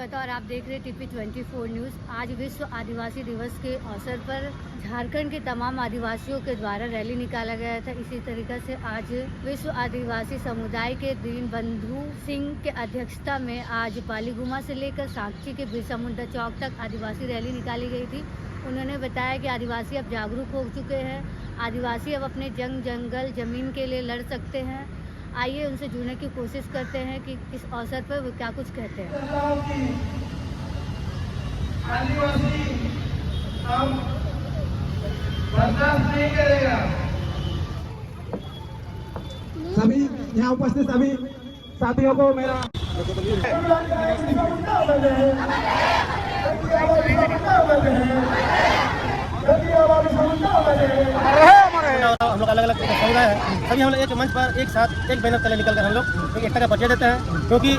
श्वेता और आप देख रहे हैं टीपी 24 न्यूज़। आज विश्व आदिवासी दिवस के अवसर पर झारखंड के तमाम आदिवासियों के द्वारा रैली निकाला गया था। इसी तरीके से आज विश्व आदिवासी समुदाय के दीनबंधु सिंह के अध्यक्षता में आज बालीगुमा से लेकर सांची के बिरसा मुंडा चौक तक आदिवासी रैली निकाली गई थी। उन्होंने बताया कि आदिवासी अब जागरूक हो चुके हैं, आदिवासी अब अपने जंगल जमीन के लिए लड़ सकते हैं। आइए उनसे जुड़ने की कोशिश करते हैं कि इस अवसर पर वो क्या कुछ कहते हैं। आदिवासी हम बर्दाश्त नहीं करेगा। सभी यहाँ उपस्थित सभी साथियों को मेरा हम लोग अलग अलग समुदाय है, सभी हम लोग एक मंच पर एक साथ एक बैनर तले निकल कर हम लोग एक एकता का परिचय देते हैं। क्योंकि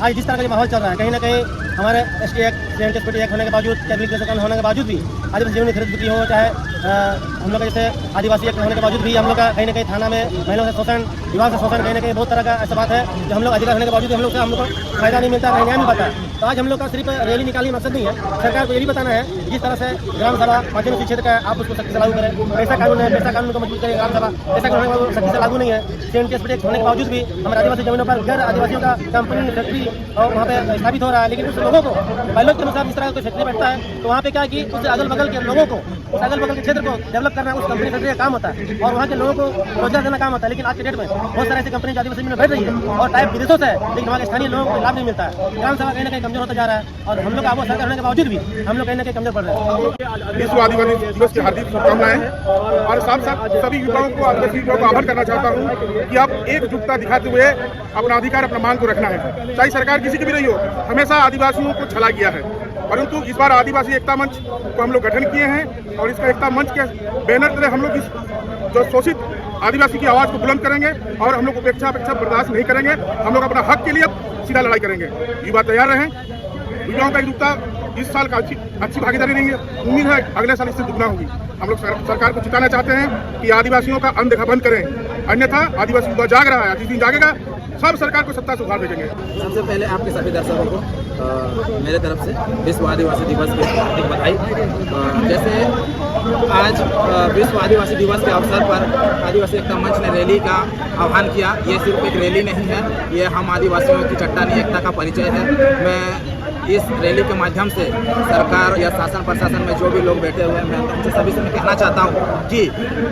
आज जिस तरह का माहौल चल रहा है, कहीं ना कहीं हमारे ST एक्ट एक्ट होने के बावजूद, कैबिनेट होने के बावजूद भी आदिवासी जीवन में खरीद बिक्री हो, चाहे हम लोग का जैसे आदिवासी एक्ट होने के बावजूद भी हम लोग का कहीं ना कहीं थाना में महिलाओं से शोषण, विवाह से शोषण, कहीं ना कहीं बहुत तरह का ऐसा बात है जो हम लोग आदिवासी होने के बावजूद हम लोग को फायदा नहीं मिलता, न्याय नहीं पाता। तो आज हम लोग का सिर्फ रैली निकालने मकसद नहीं है, सरकार को ये भी बताना है जिस तरह से ग्राम सभा माध्यम क्षेत्र का आप उसको सख्ती से लागू करें। पैसा कानून है, पैसा कानून को मजबूत करें। ग्राम सभा पैसा कानून सख्ती से लागू नहीं है। CNTS होने के बावजूद भी हमारे आदिवासी जमीनों पर गैर आदिवासियों का कंपनी फैक्ट्री और वहाँ पे स्थापित हो रहा है। लेकिन उस लोगों को पायलट के अनुसार इस तरह का कोई फैक्ट्री बैठता है तो वहाँ पे क्या है कि उस अगल बगल के लोगों को, उस अगल बगल के क्षेत्र को डेवलप करना उस कंपनी फैक्ट्री का काम होता है और वहाँ के लोगों को रोजगार देना काम होता है। लेकिन आज के डेट में बहुत सारे ऐसी कंपनी आदिवासी में बैठ रही है और टाइप विदेशों से है, लेकिन वहाँ के स्थानीय लोगों को लाभ नहीं मिलता है। ग्राम सभा कहीं ना कहीं कमजोर होता जा रहा है और हम लोग आवाज सरकार होने के बावजूद भी हम लोग कहीं ना कहीं कमजोर पड़ रहे हैं। विश्व आदिवासी दिवस की हार्दिक शुभकामनाएं और साथ साथ सभी युवाओं को, आदिवासी युवाओं को आह्वान करना चाहता हूं कि आप एकजुटता दिखाते हुए अपना अधिकार, अपना मांग को रखना है। चाहे सरकार किसी की भी रही हो, हमेशा आदिवासियों को छला गया है, परंतु इस बार आदिवासी एकता मंच को हम लोग गठन किए हैं और इसका एकता मंच के बैनर तरह हम लोग इस जो शोषित आदिवासी की आवाज़ को बुलंद करेंगे और हम लोग उपेक्षा बर्दाश्त नहीं करेंगे। हम लोग अपना हक के लिए सीधा लड़ाई करेंगे। युवा तैयार रहें। युवाओं का एकजुटता इस साल का अच्छी भागीदारी नहीं है, उम्मीद है अगले साल इससे दुगना होगी। हम लोग सरकार को चिताना चाहते हैं कि आदिवासियों का अनदेखा बंद करें, अन्यथा आदिवासी युवा जाग रहा है, जिस दिन जागेगा सब सरकार को सत्ता से उखाड़ भेजेंगे। सबसे पहले आपके सभी दर्शकों को मेरे तरफ से विश्व आदिवासी दिवस की हार्दिक बधाई। जैसे आज विश्व आदिवासी दिवस के अवसर पर आदिवासी एकता मंच ने रैली का आह्वान किया। ये सिर्फ एक रैली नहीं है, ये हम आदिवासियों की चट्टानी एकता का परिचय है। मैं इस रैली के माध्यम से सरकार या शासन प्रशासन में जो भी लोग बैठे हुए हैं, मैं उनसे सभी से कहना चाहता हूँ कि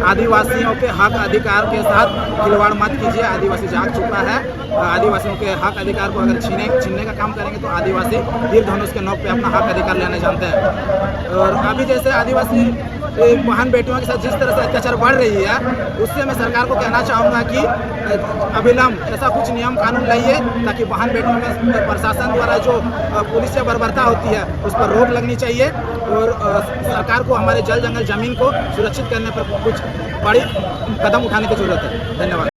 आदिवासियों के हक अधिकार के साथ खिलवाड़ मत कीजिए। आदिवासी जाग चुका है। आदिवासियों के हक अधिकार को अगर छीनने का काम करेंगे तो आदिवासी तीर धनुष के नोक पे अपना हक अधिकार लेने जानते हैं। और अभी जैसे आदिवासी बहन बेटियों के साथ जिस तरह से अत्याचार बढ़ रही है, उससे मैं सरकार को कहना चाहूँगा कि अविलंब ऐसा कुछ नियम कानून लाइए ताकि बहन बेटियों के प्रशासन द्वारा जो पुलिस से बर्बरता होती है उस पर रोक लगनी चाहिए। और सरकार को हमारे जल जंगल जमीन को सुरक्षित करने पर कुछ बड़ी कदम उठाने की जरूरत है। धन्यवाद।